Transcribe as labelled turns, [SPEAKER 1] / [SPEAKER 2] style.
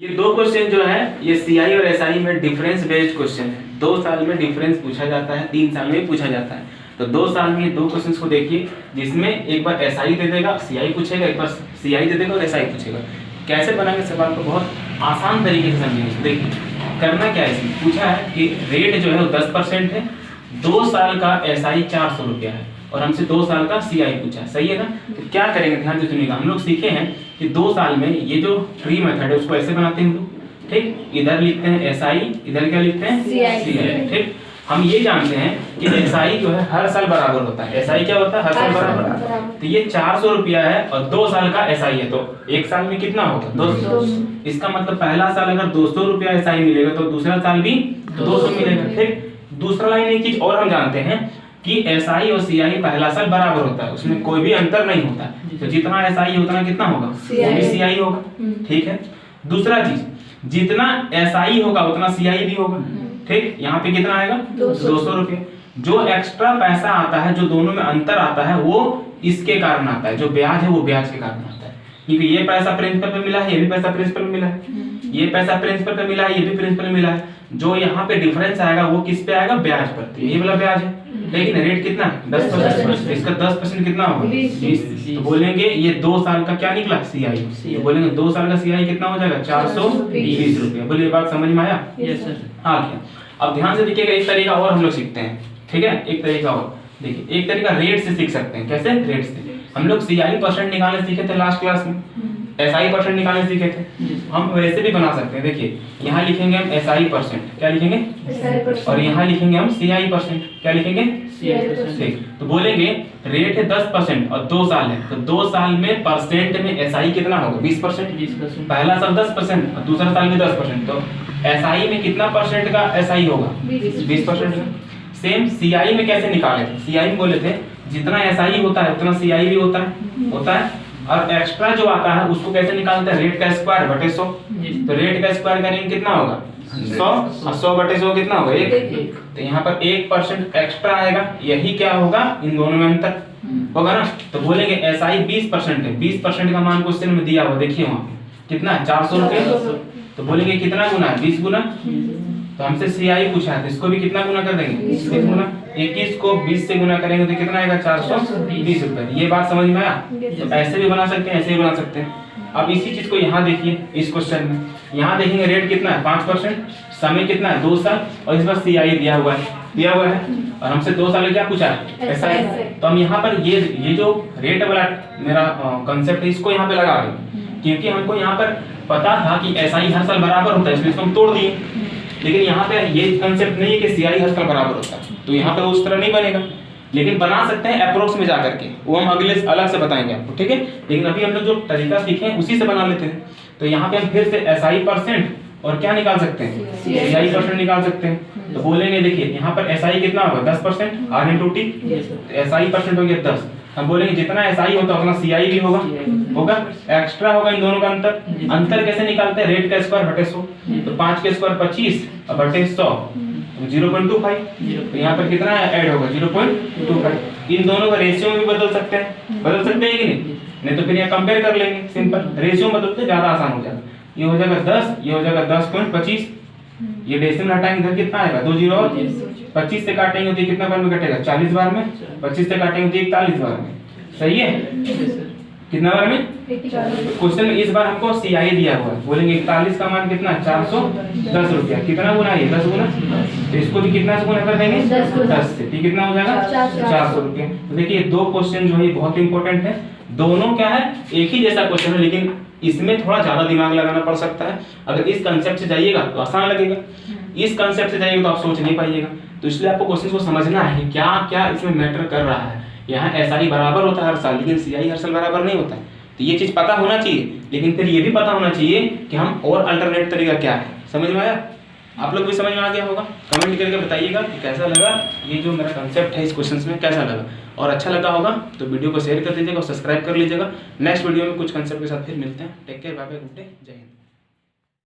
[SPEAKER 1] ये दो क्वेश्चन जो है ये सीआई और एसआई में डिफरेंस बेस्ड क्वेश्चन है। 2 साल में डिफरेंस पूछा जाता है, 3 साल में पूछा जाता है। तो 2 साल में ये दो क्वेश्चंस को देखिए, जिसमें एक बार एसआई दे देगा, सीआई पूछेगा, एक बार सीआई दे देगा और एसआई पूछेगा। कैसे बनाएंगे सवाल को बहुत आसान तरीके से समझेंगे। देखिए करना क्या है, इसमें पूछा है कि रेट जो है वो 10% है, 2 साल का एसआई 400 रुपया है और हमसे 2 साल का सीआई पूछा है, सही है ना। तो क्या करेंगे, ध्यान से सुनिएगा। हम लोग सीखे हैं कि 2 साल में ये जो फ्री मेथड है उसको ऐसे बनाते हैं हम लोग, ठीक। इधर लिखते हैं एसआई, इधर क्या लिखते हैं सीआई, ठीक। हम ये जानते हैं कि एसआई जो है हर साल बराबर होता है। एसआई क्या होता है, हर साल बराबर। तो ये 400 रुपया है और 2 साल का एसआई है, तो 1 साल में कितना होगा 200। इसका मतलब पहला साल अगर 200 रुपया एसआई मिलेगा तो दूसरा साल भी 200 मिलेगा, ठीक। दूसरा लाइन एक चीज और हम जानते हैं कि एसआई और सीआई पहला साल बराबर होता है, उसमें कोई भी अंतर नहीं होता। तो जितना एसआई उतना कितना होगा, सीआई होगा, ठीक है। दूसरा चीज, जितना एसआई होगा उतना सीआई भी होगा, ठीक। यहाँ पे कितना आएगा 200 रुपये। जो एक्स्ट्रा पैसा आता है, जो दोनों में अंतर आता है, वो इसके कारण आता है। जो ब्याज है वो ब्याज के कारण आता है, क्योंकि ये पैसा प्रिंसिपल पे मिला है, ये भी पैसा प्रिंसिपल पे मिला है, ये पैसा प्रिंसिपल पे मिला है, ये भी प्रिंसिपल पे मिला है। जो यहाँ पे डिफरेंस आएगा वो किस पे आएगा, ब्याज पर। तो ये वाला ब्याज है, लेकिन रेट कितना 10%। इसका 10% कितना होगा 20। तो बोलेंगे ये 2 साल का क्या निकला सीआई, तो बोलेंगे 2 साल का सीआई कितना हो जाएगा 420 रुपये। बोलिए बात समझ में आया। हाँ क्या। अब ध्यान से देखिएगा, एक तरीका और हम लोग सीखते हैं, ठीक है। एक तरीका और देखिए, एक तरीका रेट से सीख सकते हैं। कैसे, रेट से। हम लोग सीआई परसेंट निकालने सीखे थे लास्ट क्लास में, एसआई परसेंट निकालने सीखे थे। हम वैसे भी बना सकते हैं। देखिए यहाँ लिखेंगे हम एसआई परसेंट, क्या लिखेंगे, और यहाँ लिखेंगे हम सीआई परसेंट, क्या लिखेंगे, ठीक। तो बोलेंगे रेट है 10% और 2 साल है, तो 2 साल में परसेंट में एसआई कितना होगा 20%। पहला साल 10% और दूसरा साल में 10%, तो एसआई में कितना परसेंट का एसआई होगा 20%। सेम सीआई में कैसे निकाले थे, सीआई में बोले थे जितना एसआई होता है उतना सीआई भी होता है। और एक्स्ट्रा जो आता है उसको कैसे निकालते हैं, रेट का स्क्वायर बटे 100। तो रेट का स्क्वायर करेंगे कितना होगा 100, और 100 बटे 100 कितना होगा 1। तो यहाँ पर 1% एक्स्ट्रा आएगा, यही क्या होगा, इन दोनों में अंतर होगा ना। तो बोलेंगे एसआई 20% है, 20% का मान क्वेश्चन में दिया हुआ, देखिए वहाँ पे कितना है 400 रुपये। तो बोलेंगे कितना गुना है 20 गुना। तो हमसे सीआई पूछा है, तो इसको भी कितना गुना कर देंगे 20 गुना। 21 को 20 से गुना करेंगे तो कितना आएगा 420 रुपए। ये बात समझ में आया। तो ऐसे भी बना सकते हैं, ऐसे भी बना सकते हैं। अब इसी चीज को यहाँ देखिए, इस क्वेश्चन में यहाँ देखेंगे रेट कितना है 5%, समय कितना है 2 साल, और इस बार सीआई दिया हुआ है और हमसे 2 साल क्या पूछा है एसआई। तो हम यहाँ पर ये जो रेट वाला मेरा कंसेप्ट है इसको यहाँ पे लगा दें, क्योंकि हमको यहाँ पर पता था कि एसआई हर साल बराबर होता है, इसलिए इसको हम तोड़ दिए। लेकिन यहाँ पे ये कंसेप्ट नहीं है कि सीआई हर साल बराबर होता है, तो यहाँ पे उस तरह नहीं बनेगा। लेकिन बना सकते हैं अप्रोक्स में जाकर के, वो हम अगले अलग से बताएंगे आपको, ठीक है। लेकिन अभी हम लोग जो तरीका सीखे हैं उसी से बना लेते हैं। तो यहाँ पे हम फिर से एसआई परसेंट और क्या निकाल सकते हैं, सीआई परसेंट निकाल सकते हैं। तो बोलेंगे देखिए यहाँ पर एसआई कितना होगा 10%, R into T। SI percent हो गया 10। हम बोलेंगे जितना एसआई होता है उतना सीआई भी होगा। एक्स्ट्रा होगा इन दोनों का अंतर कैसे निकालते हैं, रेट का स्क्वायर बटे 100। तो 5 के स्क्वायर 25 और बटे 100 0.25। तो यहाँ पर कितना ऐड होगा 0.25। इन दोनों का रेशियो में भी बदल सकते हैं कि नहीं तो फिर यहाँ कंपेयर कर लेंगे, सिंपल रेशियो बदलते ज्यादा आसान हो जाएगा। ये हो जाएगा 10, ये हो जाएगा 10.25। ये डेसिमल हटाएंगे इधर कितना आएगा 2 जीरो, 25 से काटेंगे तो कितना बार में कटेगा 40 बार में, 25 से काटेंगे तो 41 बार में, सही है। कितना बार में क्वेश्चन में इस बार हमको सीआई दिया हुआ है। बोलेंगे 41 का मान कितना 410 रुपया, कितना गुना है 10 गुना। तो इसको भी कितना से गुना कर देंगे 10 से, ठीक कितना हो जाएगा 400 रुपये। तो देखिए 2 क्वेश्चन जो है बहुत इंपॉर्टेंट है। दोनों क्या है, एक ही जैसा क्वेश्चन है, लेकिन इसमें थोड़ा ज्यादा दिमाग लगाना पड़ सकता है। अगर इस कंसेप्ट से जाइएगा तो आसान लगेगा, इस कंसेप्ट से जाइएगा तो आप सोच नहीं पाइएगा। तो इसलिए आपको क्वेश्चन को समझना है क्या क्या इसमें मैटर कर रहा है। यहाँ एसआई बराबर होता है हर साल, लेकिन सीआई हर साल बराबर नहीं होता है। तो ये चीज पता होना चाहिए, लेकिन फिर ये भी पता होना चाहिए कि हम और अल्टरनेट तरीका क्या है। समझ में आया, आप लोग भी समझ में आ गया होगा। कमेंट करके बताइएगा कि कैसा लगा ये जो मेरा कंसेप्ट है इस क्वेश्चन में, कैसा लगा। और अच्छा लगा होगा तो वीडियो को शेयर कर दीजिएगा और सब्सक्राइब कर लीजिएगा। नेक्स्ट वीडियो में कुछ कंसेप्ट के साथ फिर मिलते हैं। Take care, bye bye, good day, जय हिंद।